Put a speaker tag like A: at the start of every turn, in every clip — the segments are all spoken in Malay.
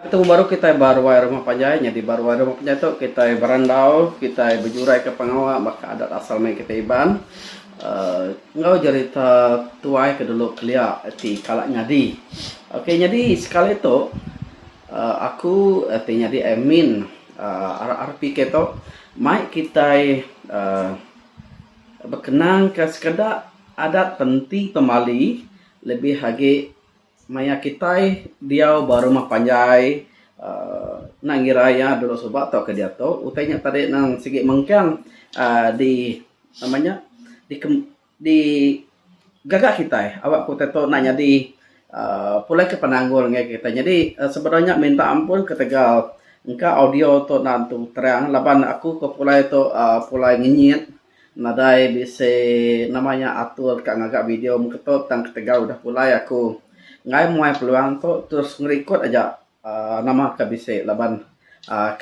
A: Itu baru kita baruai rumah panjai, jadi baruai rumah panjai itu kita berandau, kita berjurai ke pengawal, maka adat asal mai kita iban. Ngau cerita tuai ke dulu kelia ti kalak nyadi. Oke, jadi sekali itu aku ti nyadi admin RRP kita mai kita berkenang ke sekedar adat penting pemali lebih lagi maya kita dia baru mah panjai nang giraya dulu sobat atau ke dia tu utainya tadi nang segi mengkang di namanya di gagak kita awak ku teto nanya di pulai ke penanggul ngai kita jadi sebenarnya minta ampun ke Tegal engka audio tu nantu terang laban aku ke pulai tu pulai ngenyit nadai bisa namanya atur kak ngagak video mengketot tang ke Tegal udah pulai aku ngai muai peluang tu terus ngerikut aja nama ke bisa laban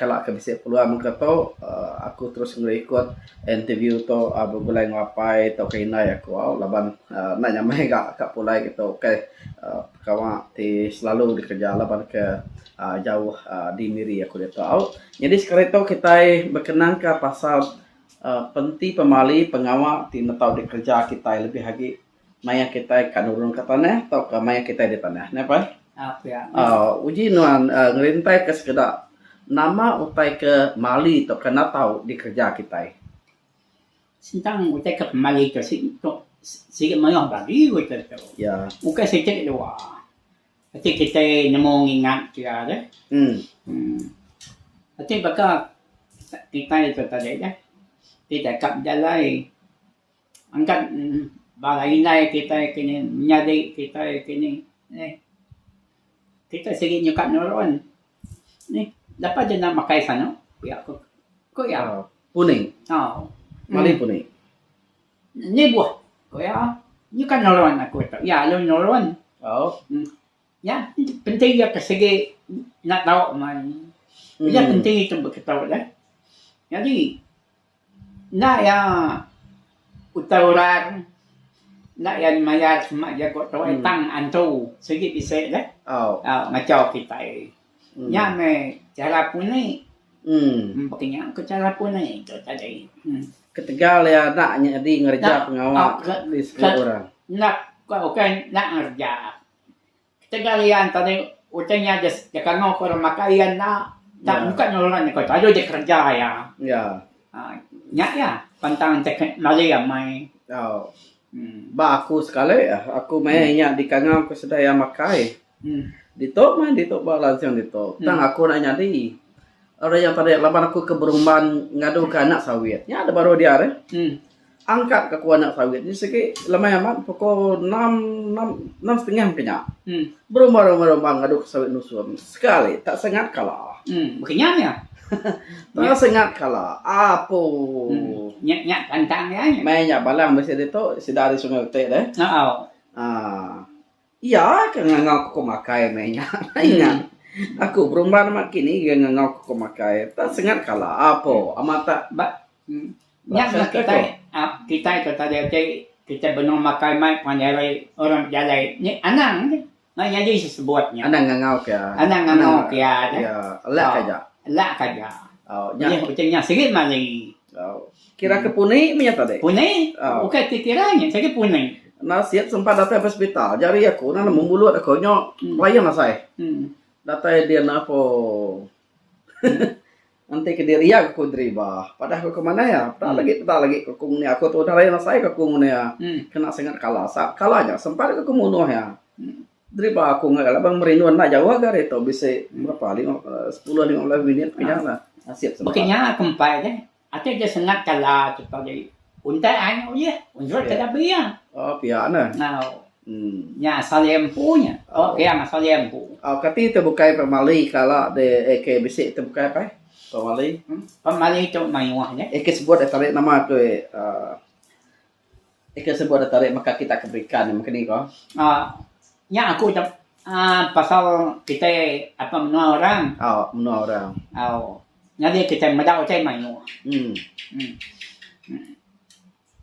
A: kalau ke bisa peluang mengketot aku terus ngerikut interview tu bergulai ngapai atau kainai aku laban nanya mega kak pulai gitu oke kawan ti selalu dikerja laban ke jauh di Miri aku dia tahu jadi sekarang itu kita berkenan ke pasal penti pemali pengawal ti tahu dikerja kita lebih lagi maya kita kan urun ke tanah atau ke maya kita di tanah napa
B: ya.
A: Uji nuan ngerintai ke sekedar nama utai ke Mali atau kena tahu dikerja kita
B: Sintang utai ke Mali ke si mayong bagi utai tu.
A: ya
B: Ukai sikit dua. Ati kita nemu ingat dia deh. Ati baka kita itu tadi dah. Kita kap jalai. Angkat balai nai kita kini menyadi kita kini kita segi nyukat noron ni dapat je nak makai sana ya ko ya
A: puning Mali puning
B: ni buah ko ya nyukat noron aku tu ya lo noron ya penting ya segi nak tahu mai ya penting itu berketahu dah jadi nak ya utauran nak yang mayar semak jago tu tang antu segi bisa dah macam kita nya me cara punai pakainya ke cara punai itu tadi
A: ke Tegal ya naknya di ngerja pengawal di sekolah orang
B: nak kau kan nak ngerja Tegal yang tadi utangnya just jangan ngau orang makaian nak tak bukan orang kau ada je kerja ya ya pantang cek Malaysia mai
A: ba aku sekali aku mainnya di kangau ke sedaya makai ditok ba langsung ditok tang aku nanya di orang yang pada laban aku ke Berumban ngadu ke anak sawit nya ada baru dia angkat ke anak sawit ni segi lemah amat pukul 6 setengah kenya berumban ngadu ke sawit nusun sekali tak sengat kalah
B: bukannya ya
A: tak sengat kalah apa
B: nyak pantang ya
A: mainnya balang mesti itu sudah di sungai teh deh iya kan ngau ko makai mainnya mainnya aku Berumban makin ni ngau ko makai tak sengat kalah apa amata
B: nyak kita itu tadi kita benar makai mai pandai orang jalai ni anang nah jadi sebutnya
A: anang ngau ke
B: ya lak kaja nya ucapnya sikit mali
A: kira ke Pune menyata deh
B: Pune bukan kiranya saya Pune
A: nasihat sempat datang ke hospital jari aku nana membulut aku nyok wayang saya datang dia napo nanti ke diri aku driba padahal aku kemana ya tak lagi ke kung ni aku tu dah lain saya ke kung ni ya kena sangat kalah kalahnya sempat ke kumunuh ya driba aku nggak bang merinduan nak jauh agar itu bisa berapa 10-15 minit punya lah nasihat sempat
B: makanya kempai deh atau dia sangat kalah tu tadi untai anu ya unjur kada biang
A: piana
B: nya salempunya kaya salempu
A: kati itu bukai pemali kalau de ke bisi itu bukai apa
B: pemali itu mayuahnya
A: sebut tarik nama tu sebut tarik maka kita keberikan mungkin ni kau
B: nya aku pasal kita apa menua orang jadi kita medau cai mayuah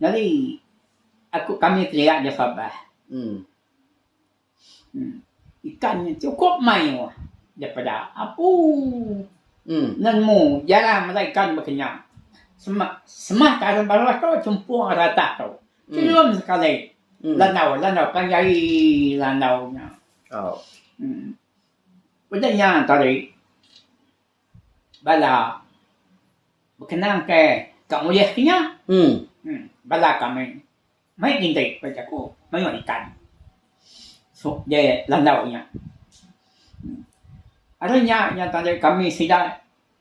B: jadi kami kerja di Sabah ikannya cukup mayuah daripada apu.
A: Hmm.
B: Nan mo, jarang malaikat berkenyang. Semah taran bawah tu, cumpung rata tu. Belum sekali. Lanau panjai lanaunya.
A: Oh.
B: Udahnya tadi, bala berkenang ke mulia kenya. Bala kami, mai kintai pada aku, mai ikan. So, dia landaunya. Adanya yang tadi kami sila,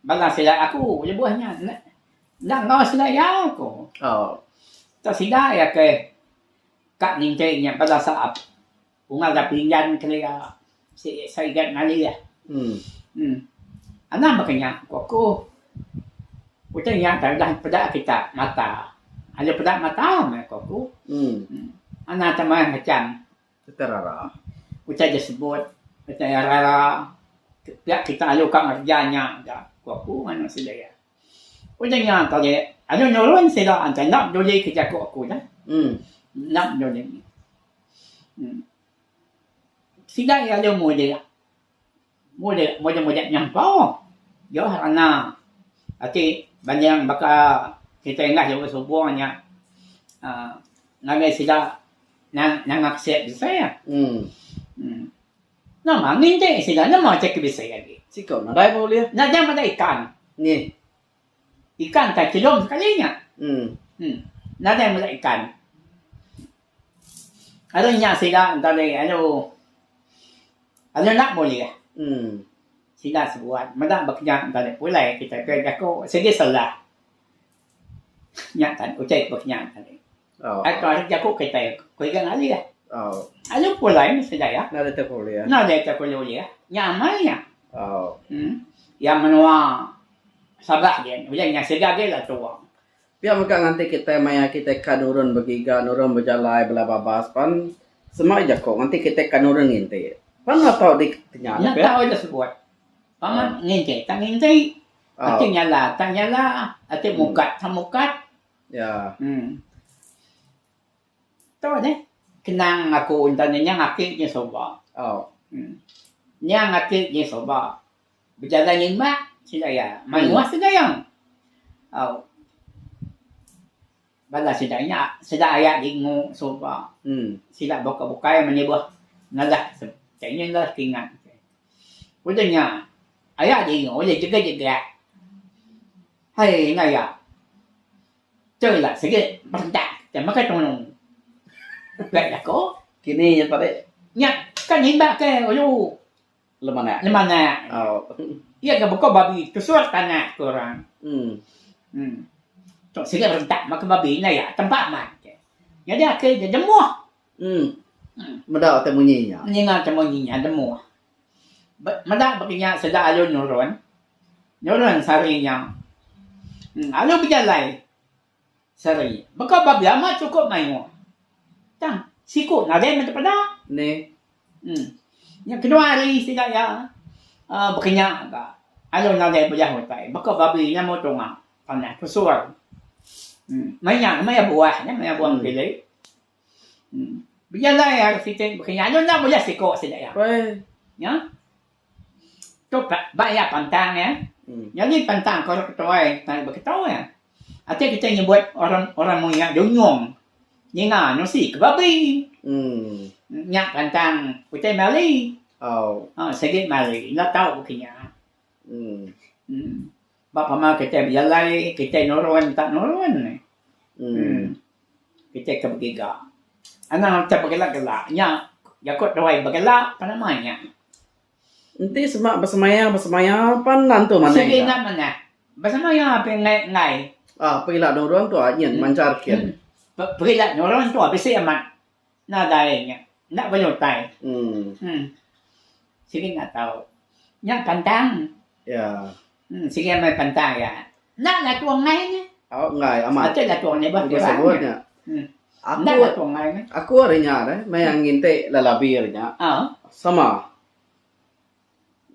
B: bala sila aku, dia buahnya, nak ngau sila ya aku.
A: Oh.
B: Tak sila ya ke, kak nintai nya bala saap, bunga dah pinjan kaya, saya ingat nali ya. Anak makanya aku, udah yang dah pada kita mata, ada pada mata aku. Anak teman macam,
A: Terara.
B: udah disebut, udah rara. Ya kita alukan kerjanya dah aku mana sedaya. Udah yang tadi ada nyolong sila antai nak dulu kerja aku dah. Nak dulu. Sila ya ada model nyampau. Yo ana. Ati banyak baka kita ingat yo sebuahnya. Nagai sila nang akses saya. Nama nginte sila nama cek bisa lagi.
A: Siko nadai boleh.
B: Nah jangan ada ikan.
A: Ni.
B: Ikan tak kilom sekalinya. Nah jangan ada ikan. Adanya sila tadi ano nak boleh. Sila sebuat. Mana bekerja tadi pulai kita kerja ko segi salah. Nyatan ucai bekerja tadi. Atau kerja ko kita kerja ngali ya.
A: Oh.
B: Ano pulai sila ya.
A: Nada tak boleh.
B: Nah dia tak boleh ya. Nyaman ya.
A: Oh.
B: Yang menua sabah dia. Udah yang segala lah tuang.
A: Pia maka nanti kita maya kita kanurun bagiga nurun berjalai bela babas pan semua jako nanti kita kanurun nginte. Pan tahu di tanya
B: Nak tahu dah sebut. Paman nginte, tak nginte. Ati nyala, ati mukat, samukat.
A: Ya.
B: Tahu deh. Kenang aku untanya ngakit ni soba.
A: Oh.
B: Nya ngakit ni soba. Berjalan lima sila ya. Manuah sila yang. Oh. Bala sila ayat ingu soba. Sila buka-buka menyebut ngalah. Kayaknya lah kingat. Udahnya ayat ingu oleh juga. Hai ngaya. Chơi là sige berdak. Jangan makan tolong. Vậy là có
A: Kini yang tadi
B: nha cái nhìn bạc cái aduh
A: lemana. Oh.
B: Iya gak buka babi kesuat tanah kurang. Cok sini rentak makan babi này ya tempat mah. Jadi akhirnya demua.
A: Meda temunyinya.
B: Ningal temunyinya demua. Meda baginya sedang alun nurun sarinya. Alun berjalan sari. Buka babi amat cukup main. Tang, siku na din man pada.
A: Ni.
B: Yang kedua hari sila ya berkenyak ka. Alo na din boleh hotai. Baka babi nya mo tunga. Kana kusuar. May buah pilih. Biarlah ya siting berkenyak alo na boleh siku sila ya.
A: Wei.
B: Ya. Tu banyak pantang ya. Jadi pantang kalau ketoi, tak berketoi ya. Ati kita nyebut orang mo yang dunyong. Nga nó xỉ cái babi. Nhạc bàn tàng của trái Mali. Sẽ cái Mali nó tao cái nhà. Bapa mà cái trái bây lai cái trái nó roan tak nó roan này. Cái trái cái bagi ga. Anak tak bagi la nya. Ya kot doai bagi la apa namanya?
A: Nanti semak bersemaya pan nantu mana?
B: Sige na mana. Bersemaya apa ngai.
A: Pila dorong tu nyen mancar kian.
B: Pergi lah, orang tua besi amat. Nak dayanya, nak penyutai. Sige nak tahu. Nak pantang.
A: Ya.
B: Sige mai pantang ya. Nak lah tuang ngai ni.
A: Ngai amat.
B: Ada lah tuang ni bah.
A: Sebutnya.
B: Nak lah tuang ngai ni.
A: Aku arinya deh, mayang nginte lalabi arinya. Sama.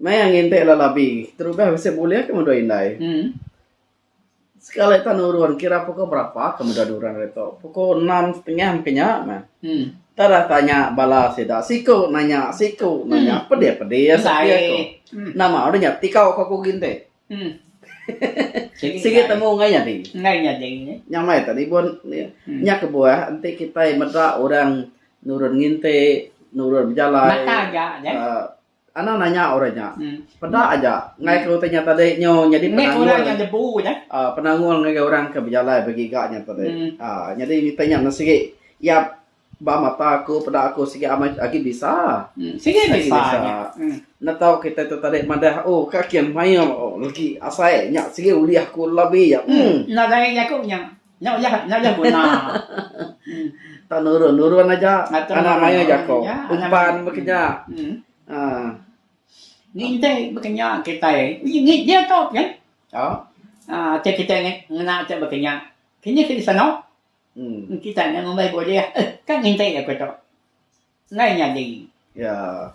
A: Mayang nginte lalabi. Terus bah bisa boleh ke mudah indai. Sekali tanurun kira pukul berapa kemudian duran itu? Pukul 6:30 kayaknya. Nah. Tara tanya bala sida. Siku nanya. Pede setia ko. Nama udah nyati kau kau ginte. Sige temu nganya di. Nyamai tadi bon nya ke buah nanti kita medra orang nurun nginte, nurun berjalan.
B: Mata aja.
A: Anak nanya orangnya. Pada aja. Ngai kalau tanya tadi nyo jadi penangguan ngai orang ke berjalan bagi gaknya tadi. Jadi tanya sige ya ba mata aku pada aku sige amat lagi bisa.
B: Sige bisa.
A: Natau kita tu tadi madah kakian mayo lagi asai nya sige uli aku lebih ya.
B: Nadai aku nya. Nya guna.
A: Nurun aja. Anak mayo jako. Umpan makanya.
B: Nginte bekenya kita dia tahu kan? Kita ngena cak bekenya. Kini kita sana. Kita ngomong boleh kan nginte ya kita. Ngai nya di.
A: Ya.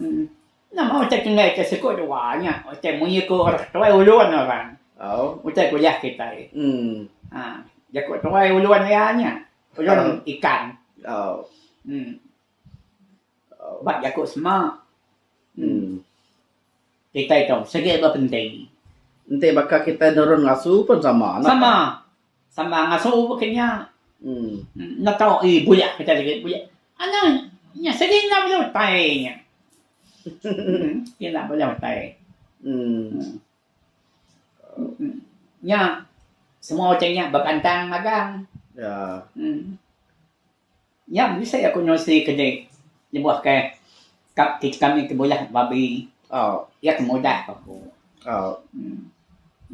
B: Nama cak ngai ke sekolah wanya. Cak munyi ko tuai uluan orang. Cak kuliah kita. Jago tuai uluan ya nya. Uluan ikan. Bak jago semua. Kita itu segi apa penting.
A: Nanti bakal kita nurun ngasuh pun sama.
B: Sama ngasuh bukannya. Nak tahu buyak kita lagi buyak. Anak, nya segi nak boleh tanya. Kita boleh tanya. Nya semua macamnya berkantang magang.
A: Ya.
B: Nya bisa aku nyosi kedai di buah ke kami ke bola babi. Ya kemudah aku.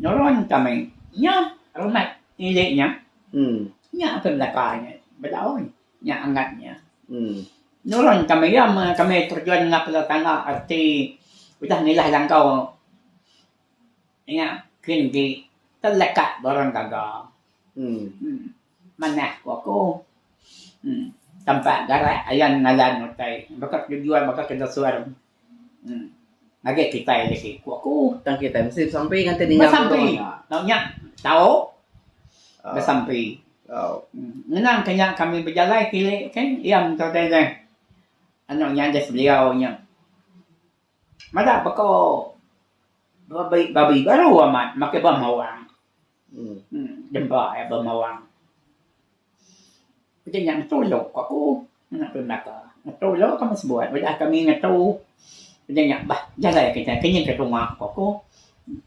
B: Nyoron kami. Nya rumah ileknya. Nya apa belakangnya. Bedaun. Nya angatnya. Nyoron kami ya kami terjun ngap tangga arti udah nilah langkau. Nya kini terlekat barang gagal. Mana aku. Tempat garak ayan ngalan utai. Bakal tujuan bakal kena suara. Lagi kita lagi aku
A: Tang kita mesti sampai nanti dinyam
B: sampai. Naunya tahu. Sampai. Ngenang kanya kami berjalan kili kan yang tadi anaknya ada beliau nya. Mada bako babi baru amat makai bamawang. Jempa ya bamawang. Jadi yang tolok aku nak nak tolok kami sebuat sudah kami ngatu. Jadi yang jalan kita kini ke rumah aku.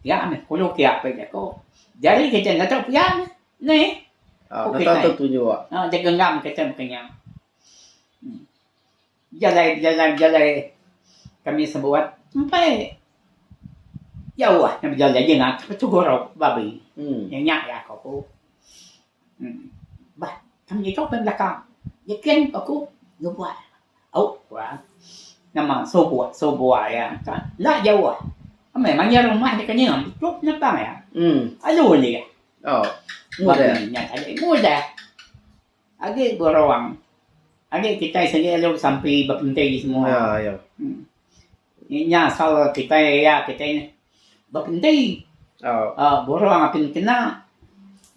B: Ya ame kalau kia pergi aku. Jadi kita nak tahu ya ni.
A: Nak tahu tujuh.
B: Dia genggam kita makanya. Jalan kami sebuat sampai jauh nak berjalan je nak tugurau babi. Yang nyak ya aku. Kami itu belakang. Yakin aku buat. Wah. Nama sobuat ya. Lah jauh. Memangnya rumah dia kena cukup nampak ya. Alu dia. Mudah. Agi berawang. Agi kita saja lalu sampai berpentai semua.
A: Ya.
B: Nya soal kita ya kita ini berpentai. Berawang akan kena.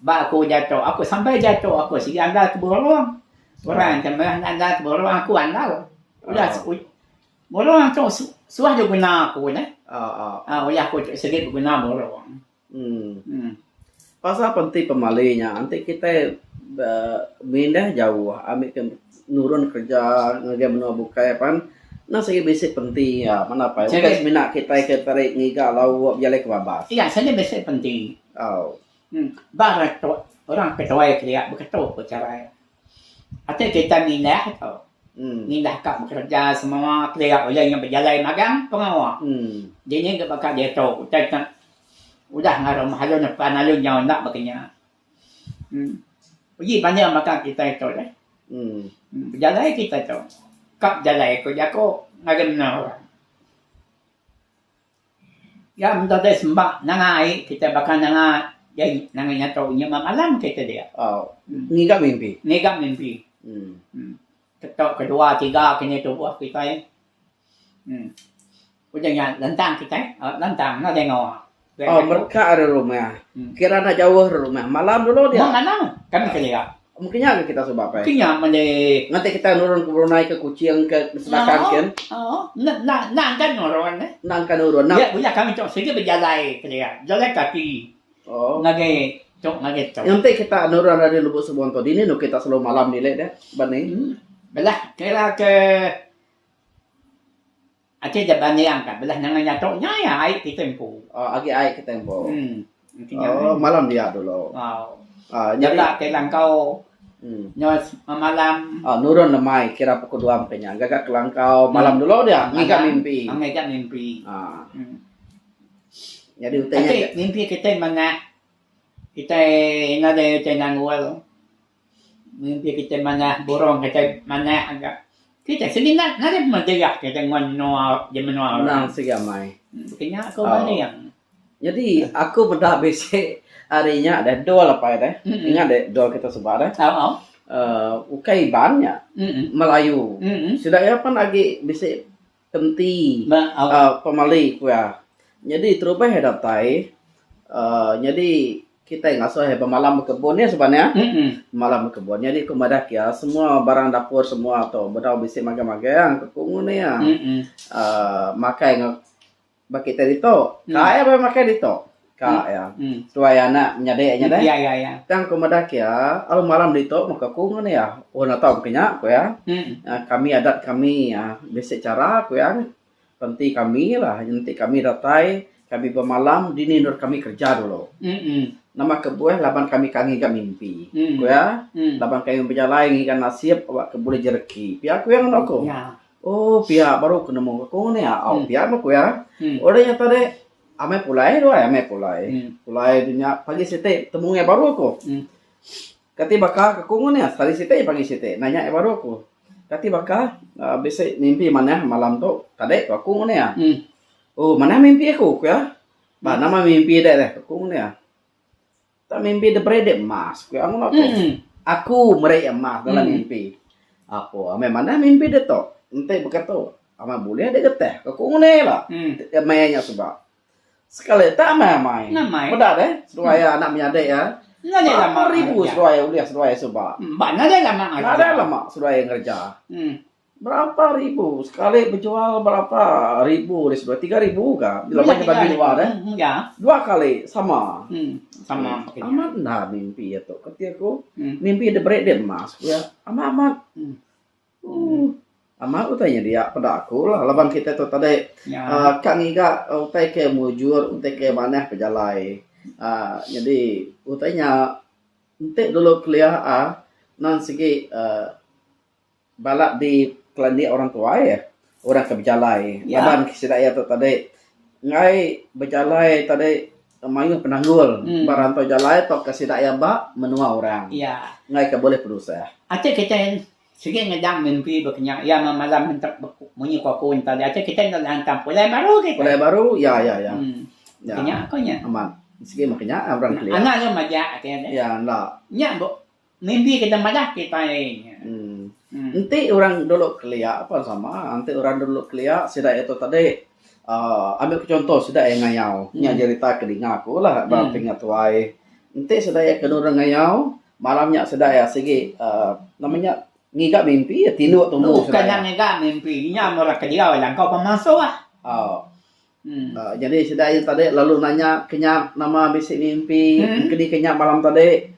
B: Aku jatuh, aku sampai jatuh, aku si anda ke berawang. Orang macam anda ke berawang aku anda. Udah berawang tu suah dia guna aku ni. Udah aku sedikit guna berawang.
A: Pasal penting pemalainya, nanti kita pindah jauh, ambil ke nurun kerja, ngagam menua bukai pan. Nah segi basic penting ya, mana apa? Bukan minat kita tarik ngiga lalu jalan ke babas.
B: Iya, saya basic penting. Barat orang ketua kerja begitu cara. Atau kita minat atau minat kat bekerja semua kerja oleh yang berjalan magang pengawal. Jadi kita bakal dia tahu. Kita udah ngaruh mahalu nak panalun yang nak makanya. Pergi banyak maka kita itu lah. Berjalan kita tahu. Kap jalan aku jago ngagen orang. Ya mendadak sembah nangai kita bakal nangai. Jadi nanganya tahu nya malam kita dia.
A: Ngigam mimpi.
B: Ketok kedua tiga kini tu buat kita. Udah yang lantang kita, lantang nak tengok.
A: Oh, mereka ada rumah.
B: Hmm.
A: Kira nak jauh rumah. Malam dulu dia.
B: Mana? Kami kelia.
A: Mungkinnya kita sebab apa?
B: Mungkinnya mali.
A: Nanti kita nurun ke Brunei ke Kuching ke Selatan kan.
B: Nang kan orang eh.
A: Nang kan nurun.
B: Ya, boleh kami cok segi berjalan kelia. Jalan kaki.
A: Oh.
B: Ngage cok ngage cok.
A: Nanti kita nurun dari Lubuk Sumonto dini nu kita selalu malam nilai deh. Bani.
B: Belah kira ke Aceh jaban yang kan belah nang nyatoknya ya ai di tempo.
A: Oh, agi ai ke tempo.
B: Mungkinnya.
A: Oh, malam dia dulu.
B: Wow.
A: Jadi
B: Jadi kelang kau nyos malam.
A: nurun lemai kira pukul 2 ampenya. Gagak kelangkau malam dulu dia ngigak mimpi.
B: Ngigak mimpi.
A: Jadi utenya
B: Aceh mimpi kita mana? Kita nada kita nangwal. Mimpi kita mana borong kita mana agak. Kita sini nada merdeka kita ngono jaman
A: nang sigamai.
B: Kayaknya aku mana yang.
A: Jadi aku benda basic harinya ada dua lah pak deh. Ingat deh dua kita sebut deh. Ukai banyak Melayu. Sudah ya pan lagi basic kenti pemali kuya. Jadi terubah hadapai. Jadi kita ngasuh pemalam kebunnya sebenarnya. Malam kebun. Jadi kumadak ya semua barang dapur semua atau benda basic maga-maga yang kekungun ya. Makai baki tadi to, kaya apa makai dito, kaya. Supaya anak nyade.
B: Iya.
A: Tang kumadak ya, alu malam dito maka kungun ya, na tahu kenya ko ya. Kami adat kami ya, basic cara ko ya. Penting kami lah, nanti kami datai, kami pemalam, dini nur kami kerja dulu. Nama kebuah laban kami gak mimpi, ko ya. Laban kami berjalan ikan nasib, awak kebule jereki. Pihak ko yang aku. Oh, pihak baru kena mau kungun ya, pihak aku ya. Orangnya tadi ame pulai doa, pulai dunia pagi sete temunya baru aku. Kati baka kekungun ya, tadi sete pagi sete nanya baru aku. Kati baka bisa mimpi mana malam tu tadi kekungun ya. Oh mana mimpi aku ya? Bah nama mimpi deh kekungun ya. Tak mimpi de brede emas, aku anu aku. Aku meraih emas dalam mimpi. Apa? Ame mana mimpi deh tu? Nanti berkata. Ama boleh ada geteh, kekungun lah. Mainnya sebab. Sekali tak main. Pedak deh, sedaya anak menyadek ya. Berapa ribu sedaya uliah sedaya sebab.
B: Nada lama.
A: Sedaya kerja. Berapa ribu sekali berjual berapa ribu di sedaya 3.000 kah? Bila banyak bagi luar deh. Dua kali sama.
B: Sama.
A: Amat dah mimpi itu. Ketika aku mimpi ada break dia emas. Ya amat. Amat utanya dia pada aku lah. Laban kita tu tadi kang iga utai ke mujur, utai ke mana pejalai. Jadi utanya entek dulu kuliah nan segi balak di kelani orang tua ya. Orang ke berjalai. Laban kita tu tadi ngai berjalai tadi mayu penanggul. Barantau jalai tok kesidaya ba menua orang. Ngai ke boleh berusaha.
B: Aceh kita sige ngedam mimpi berkenyak ya malam mentak munyi kokun tadi aja kita nantam pulai baru kita.
A: Pulai baru ya.
B: Kenyak aku nya.
A: Aman. Sige makanya orang kelihatan.
B: Anak lu maja katanya.
A: Ya enggak.
B: Nya bu mimpi kita maja kita ini.
A: Nanti orang dulu kelihatan apa sama. Nanti orang dulu kelihatan sudah itu tadi ambil contoh sudah yang ngayau. Nya cerita kedinga aku lah berapa ingat tuai. Nanti sudah ya kena orang ngayau malamnya sudah ya sige namanya ngigak mimpi ya tinduk tunggu
B: bukan yang ngigak mimpi nya orang kedia lang kau pemasuk
A: jadi sudah tadi lalu nanya kenya nama bisik mimpi kedi kenya malam tadi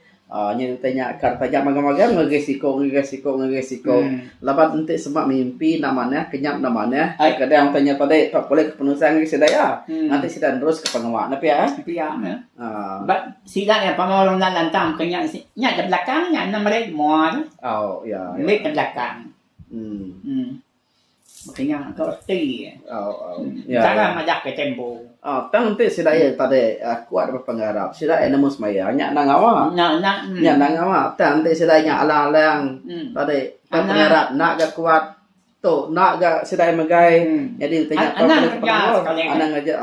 A: tanya kartanya maga-maga ngegesiko laban nanti semak mimpi namanya kenyap namanya kadang tanya tadi tak boleh kepenuhan sudah ya nanti sudah terus ke penguat tapi ya
B: sila yang pamorong na lantang kanya nya di belakang nya na maret mo
A: ya
B: di belakang makanya kau stay cara majak ke tempo
A: nanti sudah ya tadi kuat berpengharap sudah ya nemu semaya nya nangawa nya nangawa nanti sudah nya alang-alang tadi berpengharap nak gak kuat tuh nak gak sudah megai jadi tanya anak aja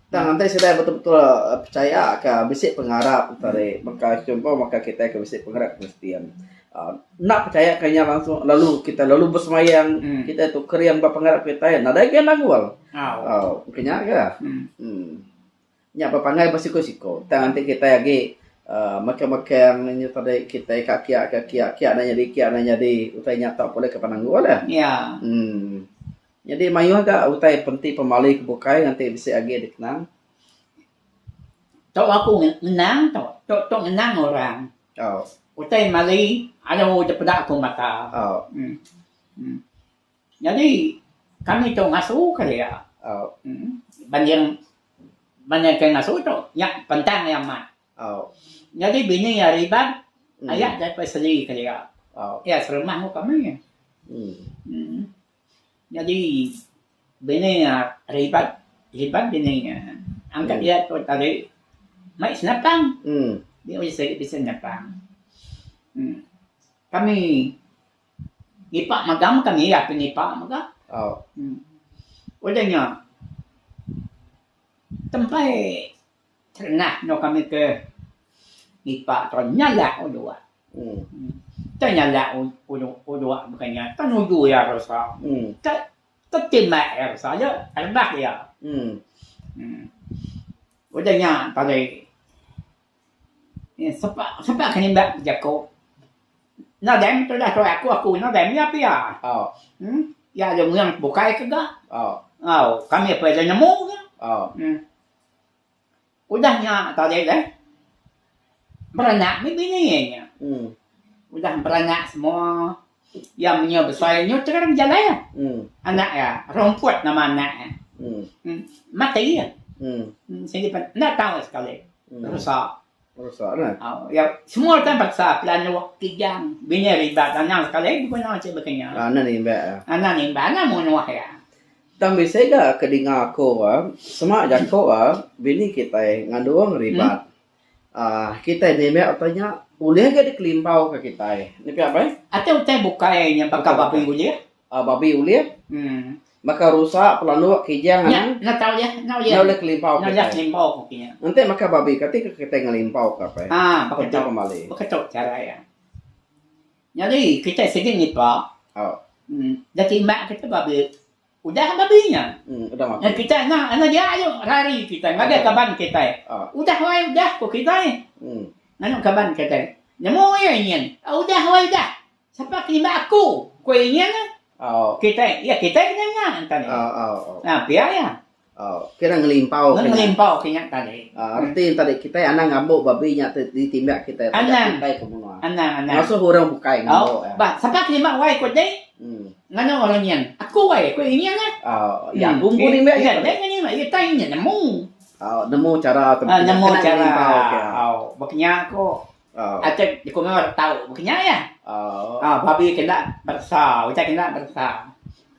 A: nanti sudah betul-betul percaya ke bisik pengharap tadi maka contoh maka kita ke bisik pengharap Kristian nak percaya kayaknya langsung lalu kita bersemayang kita itu keriang berpengharap kita ya nada yang nangwal kayaknya ke nya papangai basiko-siko. Tang nanti kita lagi makan-makan ini tadi kita kaki nanya di utai nyata boleh ke pananggu ada.
B: Ya.
A: Jadi mayu agak utai penting pemali kebukai nanti bisa lagi dikenang.
B: Tok aku ngenang tok ngenang orang.
A: Oh.
B: Utai mali ada daripada aku mata.
A: Oh.
B: Jadi kami tu ngasuh kali ya.
A: Oh.
B: Banyak yang ngasuh tu yang pentang yang mat.
A: Oh.
B: Jadi bini ya ribet, ayah dapat sendiri kali ya.
A: Oh.
B: Ya serumah kami. Jadi bini ya ribet bini ya. Angkat dia tu tadi mai senapang. Dia bisa senapang. Kami nipak magam kami ya penipak magam.
A: Oh.
B: Udahnya tempat ternak no kami ke nipak tu nyala udua. Tak nyala udua bukannya tak nuju ya rasa. Tak timak ya rasa ya enak ya. Udahnya tadi sebab kini mbak jago. Nó đem tôi là tôi aku nó đem ya pia.
A: Oh.
B: Ya ada yang bukai ke gak?
A: Oh.
B: Kami pada nemu kan?
A: Oh.
B: Udahnya tadi deh. Beranak bininya. Udah beranak semua. Yang punya besarnya sekarang jalan ya. Anak ya, rumput nama anak. Mati ya. Saya tidak tahu sekali. Rusak.
A: Rusak kan?
B: Ya, semua kan paksa plan kijang. Bini ribet anak sekali bukan nak cakap begini.
A: Anak ni mbak.
B: Anak ni anak mau nuah ya.
A: Tang bisa ga kedinga ko semak jako bini kita ngaduang ribat. Kita ni mbak tanya boleh ke dikelimpau ke kita ni apa?
B: Atau kita bukai yang pakai babi boleh?
A: Babi boleh? Maka rusak pelanu kijang
B: Ya, nak tahu ya, nak ya.
A: Nak boleh kelimpau
B: Nak
A: kita.
B: kelimpau kopinya.
A: Nanti maka babi ketika kita ngelimpau ke apa?
B: Pakai
A: Kita kembali.
B: cara ya. Jadi kita sedang ni pak. Jadi mak kita babi. Udah babinya.
A: Udah makan.
B: Yang kita anak dia ayo lari kita, nggak ada kaban kita. Udah kok kita. Nanu kaban kita. Nemu ya ini. Udah Siapa kelima aku? Kau ingin? Kita kena tadi. Biar ya.
A: Kira ngelimpau.
B: Ngelimpau kena tadi.
A: Arti tadi kita anak ngambuk babinya ditimbak kita.
B: Anak.
A: Kita kemunua.
B: Anak.
A: Masuk orang bukai ngambuk.
B: Siapa kelima wai kau deh? Ngano orang yang aku wai kau ingin kan?
A: Ya bumbu ni mbak.
B: Ya, dia ni mbak. Dia tanya nemu.
A: Nemu cara
B: Nemu cara. Makanya aku. Acak di kumur tahu. Makanya ya. Babi kena bersah. Ucap kena bersah.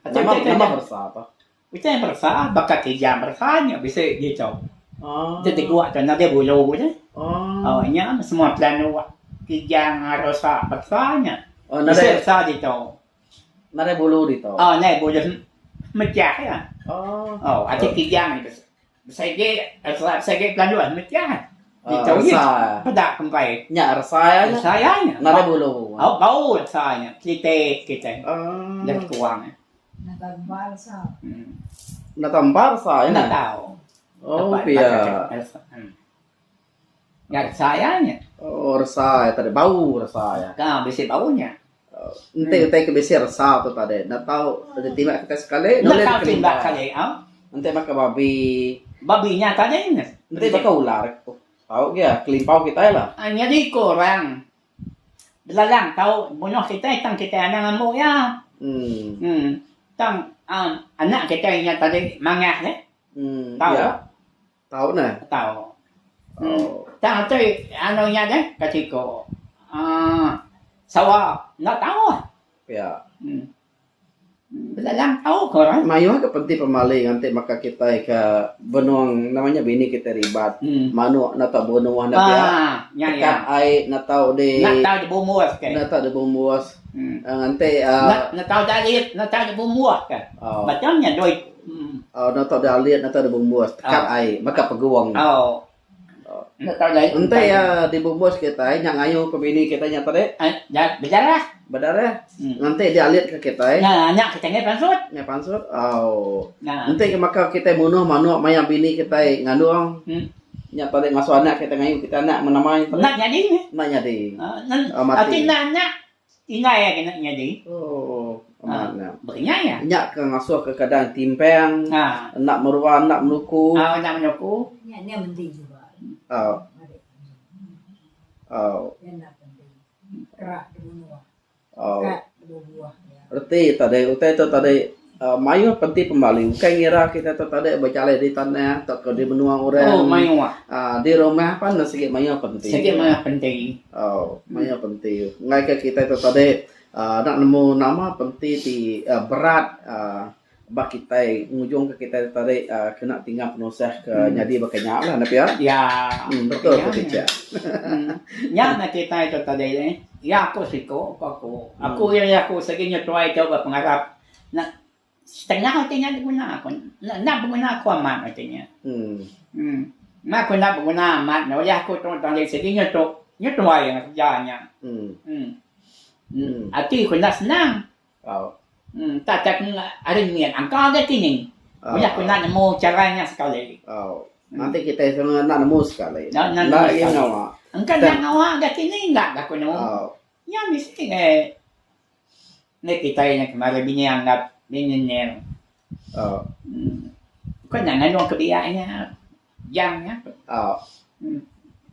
A: Nama bersah apa?
B: Ucap yang bersah. Bakat kijang bersahnya bisa gitu. Jadi gua tu nanti bulu je. Ini semua plan kijang rosak bersahnya. Bisa bersah gitu.
A: Nare bulu dito.
B: Nai bulu mecah ya. Acak kijang ni bisa plan dua mecah. Dito ni. Pada kembali.
A: Nya rasanya.
B: Rasanya.
A: Nare bulu.
B: Bau rasanya. Kita. Dan kurang.
A: Natambar saya.
B: Nak tahu.
A: Pia.
B: Ya rasanya.
A: Rasanya tadi bau rasanya.
B: Kan bisa baunya.
A: Nanti kebesi rasa tu tadi. Nak tahu tadi timbak kita sekali.
B: Nak tahu timbak kali.
A: Nanti makan babi.
B: Babinya tadi ni.
A: Nanti makan ular. Tahu ke? Kelimpau kita lah.
B: Jadi korang. Belalang tahu bunuh kita anak ngamuk ya. Tang anak kita yang tadi mangah ni. Tahu.
A: Ya. Tahu nah.
B: Tahu. Tang tu anunya ni katiko. Sawah nak tahu.
A: Ya.
B: Belalang tahu korang.
A: Mayu ke penting pemaling nanti maka kita ke benuang namanya bini kita ribat. Manu nak tahu benuang nak ya. Tekat air nak tahu di.
B: Nak tahu di bumuas kan.
A: Nak tahu di bumuas. Nanti
B: nak tahu dalit, nak tahu di bumuas kan. Bacanya doi.
A: Nak tahu di alit, nak tahu di bumuas. Tekat air maka peguang.
B: Nak tahu dalit.
A: Nanti ya di bumuas kita yang ayu ke bini kita nyata deh.
B: Berdarah.
A: Berdarah. Nanti dialit ke kita.
B: Anak kita ni pansut.
A: Nya pansut. Nanti maka kita bunuh manuk mayang bini kita ngandung. Nya tadi ngasuh anak kita ngayu kita anak menamai tadi.
B: Nak jadi ni.
A: Nak jadi.
B: Ati nak ina ya kena jadi.
A: Oh, amanah.
B: Bernya ya.
A: Nya ke ngasuh ke kadang timpeng, nak meruan, nak menuku.
B: Nak menuku.
C: Ni penting juga.
A: Oh. Oh.
C: Yang nak penting. Kerak dua.
A: Oh.
C: Kerak dua buah.
A: Berarti tadi utai tu tadi mayu penting pembali. Bukan ngira kita tu tadi berjalan di tanah atau ke di benua orang.
B: Oh, mayu
A: di rumah apa nasi sikit mayu penting.
B: Sikit mayu penting.
A: Oh, mayu penting. Ngai ke kita tu tadi nak nemu nama penting di berat bak kita ngujung ke kita tadi kena tinggal penusah ke jadi bakanya lah nak ya.
B: Ya.
A: Betul betul.
B: Ya nak kita itu tadi ni. Ya aku siko aku. Aku yang aku seginya tuai coba pengarap. Nak setengah artinya digunakan. Nak guna aku amat artinya. Nak aku nak guna amat. Nah, ya aku tu tadi seginya tu tuai yang kerjanya. Arti aku nak senang. Tak ada niat angka ada kini. Ya aku nak nemu caranya sekali.
A: Nanti kita semua nak nemu sekali.
B: Nak
A: yang awak.
B: Engkau nak awak dah kini enggak aku nemu. Ya mesti ni kita yang kemarin bini anggap bini ni. Kau jangan orang kebiasaannya jangnya.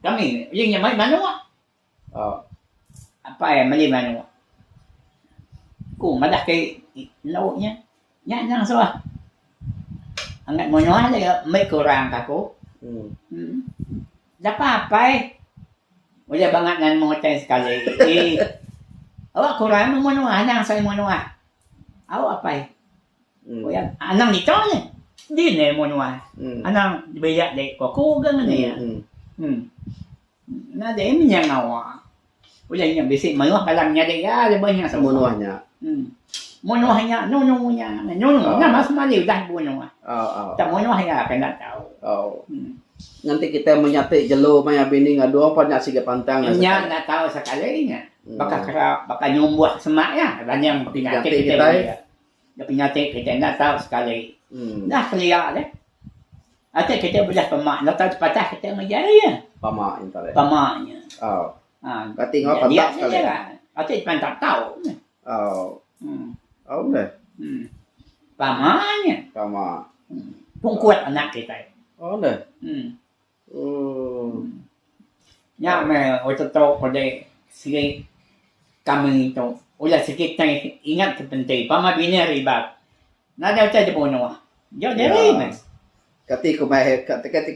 B: Kami yang mai mana? Apa yang mai mana? Ku madah ke lauknya. Yang salah. Angat monyoh aja mai kurang aku. Dapat apa? Boleh banget nan mengutai sekali. Awak kurang monyoh anang saya monyoh. Awak apa? Oh ya, anang ni tahu ni. Di ni monyoh. Anang beyak dek kau gang ni ya. Nah dia ni yang awak. Boleh yang bisik monyoh kalamnya dek ya, dia banyak
A: Monyohnya.
B: Monyohnya, nonyonya, nonyonya mas mali dah monyoh. Tak monyoh ya kena tahu.
A: Nanti kita menyatik jelo maya bini ngadu apa nak sige pantang.
B: Nya nak tahu sekalinya. Bakal nyumbuh semak ya. Banyak penyakit kita. Dia penyakit kita nak tahu sekali. Dah kelia deh. Atau kita boleh pemak. Nak tahu patah kita menjadi ya.
A: Pamak intare.
B: Pamaknya.
A: Berarti ngau pantak sekali.
B: Atau pantak tahu.
A: Dah.
B: Pamaknya.
A: Pamak.
B: Pungkuat anak kita.
A: Dah.
B: Ya, waktu tu pada sikit kami tu, ulah sikit tanya ingat penting. Pama bini ribet. Nada macam bunuh. Jauh dari mas.
A: Ketika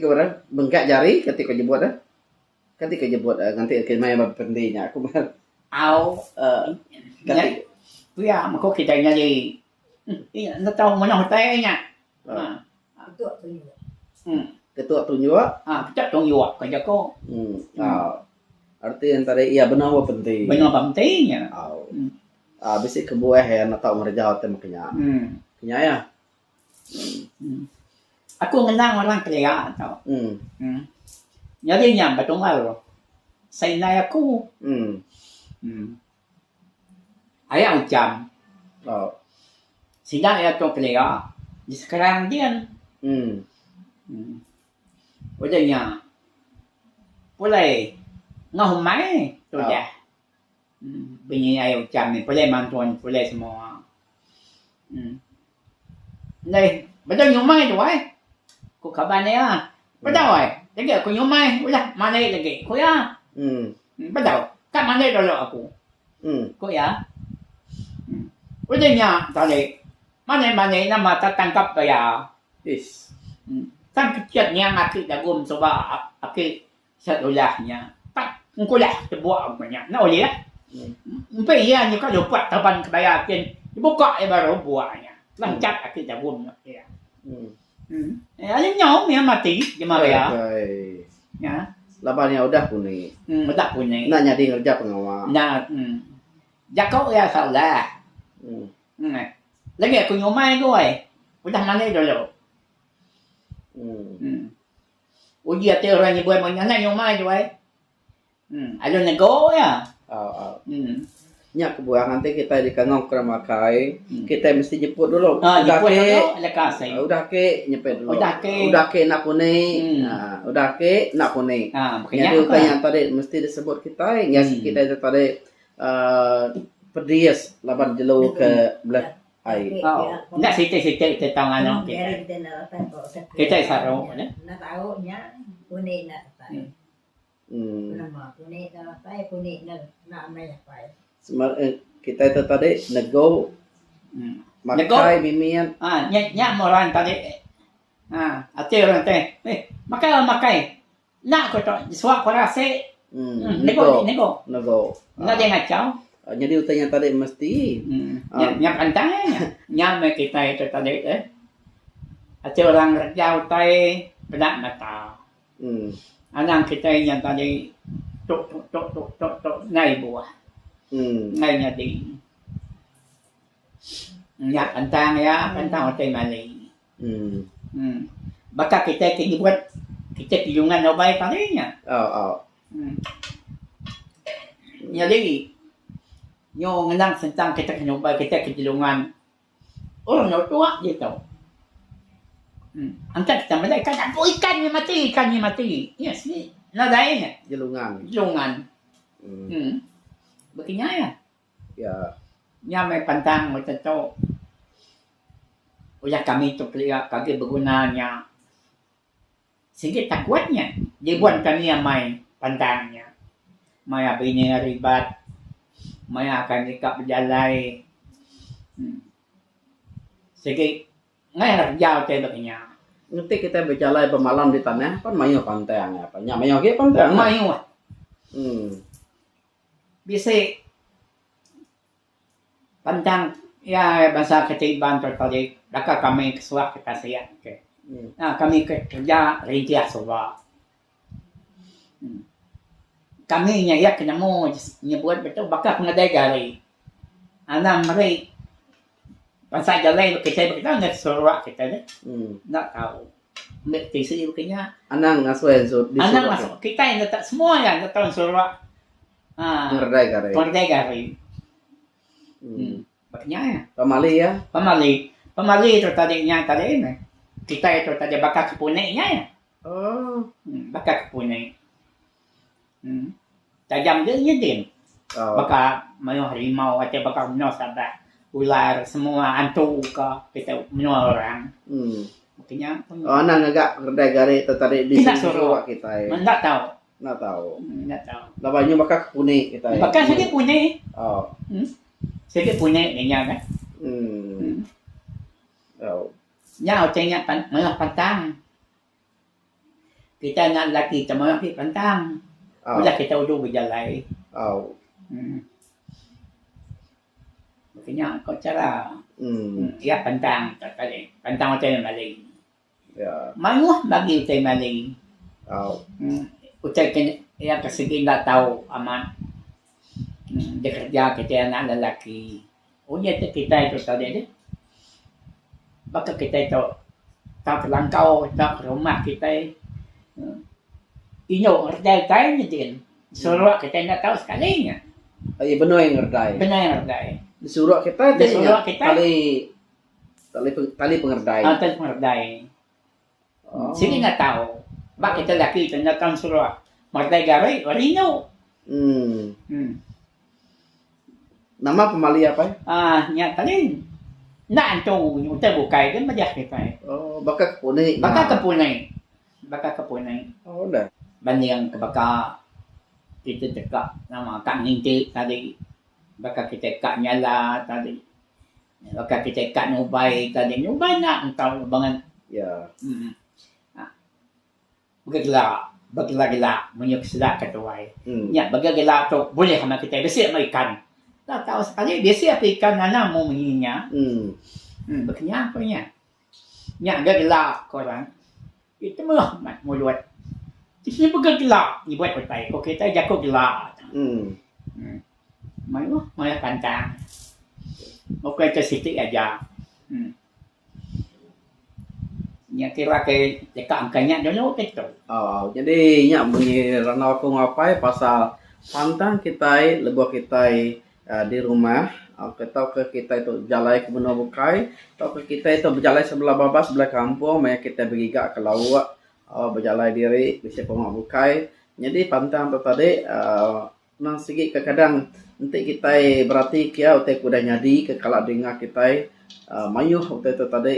A: orang bengkak jari, ketika jebut dah. Ketika jebut nanti kemai pentingnya aku mah.
B: Ketika. Ya, maka kita nyari. Nak tahu mana hotelnya.
C: Itu tu.
A: Ketua tunjuk.
B: Kita tunjuk kerja kau.
A: Arti antara iya benar apa penting.
B: Benar pentingnya.
A: Bisi kebuah ya nak tahu mereka hotel makanya. Kenya ya.
B: Aku mengenang orang kaya tau. Jadi nyam betul malu. Saya naik aku. Ayah ucam. Sidang ayah tu kaya. Di sekarang dia. Udahnya. Boleh ngau mai tu dah. Bini ayah ucam ni boleh mantuan boleh semua. Đây, betul nyumai tu ai. Ku kabar ni ah. Betul ai. Jadi aku nyumai, ulah mana lagi. Ku ya. Betul. Kat mana dulu aku. Ku ya. Udahnya tadi. Mana nama tak tangkap ya.
A: Is.
B: Kan kecilnya aku dah gum coba aku setulahnya. Tak, aku lah terbuat banyak. Nak boleh lah. Sampai ya ni kalau buat taban kebayakin, dibuka baru buatnya. Lancar aku dah gum ya. Ada nyom yang mati di Maria. Ya.
A: Lapannya udah kuning.
B: Udah kuning.
A: Nak jadi kerja pengawal.
B: Nah, jakau ya salah. Lagi aku nyomai gue. Udah mana dulu. Uji hati orang ni buat mana nyomai gue. Ada nego ya.
A: nya kebuang nanti kita di kangong kramakai, kita mesti jemput dulu.
B: Jemput dulu, ada kasih.
A: Udah ke nyepet dulu.
B: Udah ke
A: nak kuning. Nah, udah ke nak kuning.
B: Makanya
A: Jadi yang tadi mesti disebut kita, yang kita itu tadi perdias laban jelo ke belah air.
B: Enggak sitik-sitik tentang ano kita. Kita sarong,
C: na tahu nya puni na tayo. Nama puni na tayo, puni na amay tayo.
A: Kita itu tadi nego makai mimian.
B: Nya moran tadi. Ate orang teh. Makai. Nak ko to, suak ko rase. Nego. Na dia ngacau.
A: Jadi utanya tadi mesti
B: Nya kantangnya. Nya me kita itu tadi Ate orang rajau tai benak mata. Anang kita yang tadi tok ngai buah. Ngay nhà đi nhạc anh tang ya anh tang ở trên Mali baka kita buat kita kilungan no bay kalinya jadi nyo ngenang tentang kita kenyoba kita kilungan orang no tua gitu angkat kita mulai kan ikannya mati yes ni nadainya jelungan Begini
A: ya.
B: Nya may pantang mo ito. Uya kami itu peliak kaki bergunanya. Sige takutnya. Dibuat kami yang may pantangnya. May abini ribat. May akan ikap berjalai. Sige. Ngayon jauh tayo begini.
A: Nanti kita berjalan bermalam di tanah, kan mayo pantangnya apa? Nya mayo ke pantang.
B: Mayo. Bisa pantang ya bahasa ketiban terkali laka kami kesuak kita siap ke. Nah kami kerja rintia soba. Kami nya ya kena mau nyebut betul bakal pengadai gari. Anak mari bahasa jalan kita nggak suruh kita deh. Nggak tahu. Mesti sih begini.
A: Anak ngasuh zut.
B: Anak masuk kita yang tak semua yang tahu suruh. Perdai gari. Makanya Pamali itu tadinya tadi ini. Kita itu tadi bakal kepunainya ya. Bakal kepunai. Tajam dia din. Bakal mayo harimau atau bakal menos ada ular semua antu kita menuh orang. Makanya.
A: Anak agak perdai gari itu tadi di suruh kita.
B: Enggak tahu.
A: Nggak tahu.
B: Lawannya
A: bakal kepuni kita.
B: Bakal sige punai. Sige punai niya kan. Nya otenya mga pantang. Kita na laki ta mga pantang. Wala kita udo berjalai. Makanya kau cara. Ya pantang tadi. Pantang otenya Mali.
A: Ya.
B: Manuh bagi otenya Mali. Ucap ya kasih nggak tahu aman dia kerja kita anak lelaki. Ya kita itu tadi deh. Maka kita itu tak terlangkau tak ke rumah kita. Inyo ngerdai kayaknya din. Suruh kita nggak tahu sekalinya.
A: Iya benar yang ngerdai. Disuruh kita tali pengerdai.
B: Tali pengerdai. Sini nggak tahu. Bakit laki itu natang suruh magday garay, warino.
A: Nama Pamali apa?
B: Nya talin. Naanto yung tabukay kan majak kita.
A: Baka kepunay.
B: Baka kepunay.
A: Udah.
B: Banding baka kita teka nama kaninti tadi. Baka kita ka nyala tadi. Baka kita ka nubay tadi. Nubay na ang tao bangan.
A: Ya.
B: Bagla menyuk sila katuway. Ya, bagla to boleh kami kita besi may ikan. Tak tahu sekali besi apa ikan nana mau menyinya. Begini apa nya? Nya bagla korang. Itu mah mulut. Di sini bagla ni buat petai. Kok kita jago gila. Mai pantang. Oke ke situ aja. Nya kira ke dekat angkanya dulu gitu.
A: Jadi nya bunyi ranau aku ngapai pasal pantang kita lebuh kita di rumah. Atau ke kita itu jalan ke benua bukai, atau ke kita itu berjalan sebelah bawah sebelah kampung, maya kita bergigak ke laut, berjalan diri bisa pemak bukai. Jadi pantang tu tadi nang segi kadang nanti kita berarti kia utai kuda nyadi ke kalau dengar kita mayuh utai itu tadi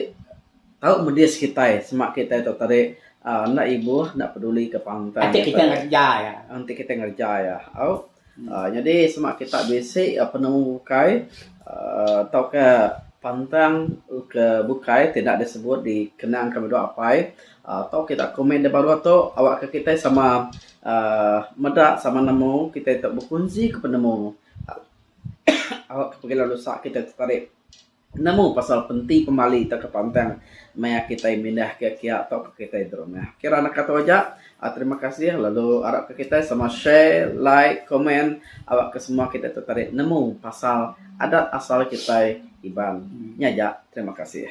A: tahu medias kita semak kita itu tadi nak ibu nak peduli ke pantang.
B: Nanti kita ngerja ya.
A: Nanti kita ngerja ya. Jadi semak kita basic penemu bukai atau ke pantang ke bukai tidak disebut di kenang kami doa apa atau kita komen di baru atau awak ke kita sama medak sama nemu kita itu berkunci ke penemu awak ke lalu sak kita tertarik nemu pasal penting pemali tak ke pantang maya kita mindah ke kia atau ke kita itu rumah kira nak kata aja. Terima kasih. Lalu harap ke kita sama share, like, komen. Awak ke semua kita tertarik nemu pasal adat asal kita Iban. Nyaja. Terima kasih.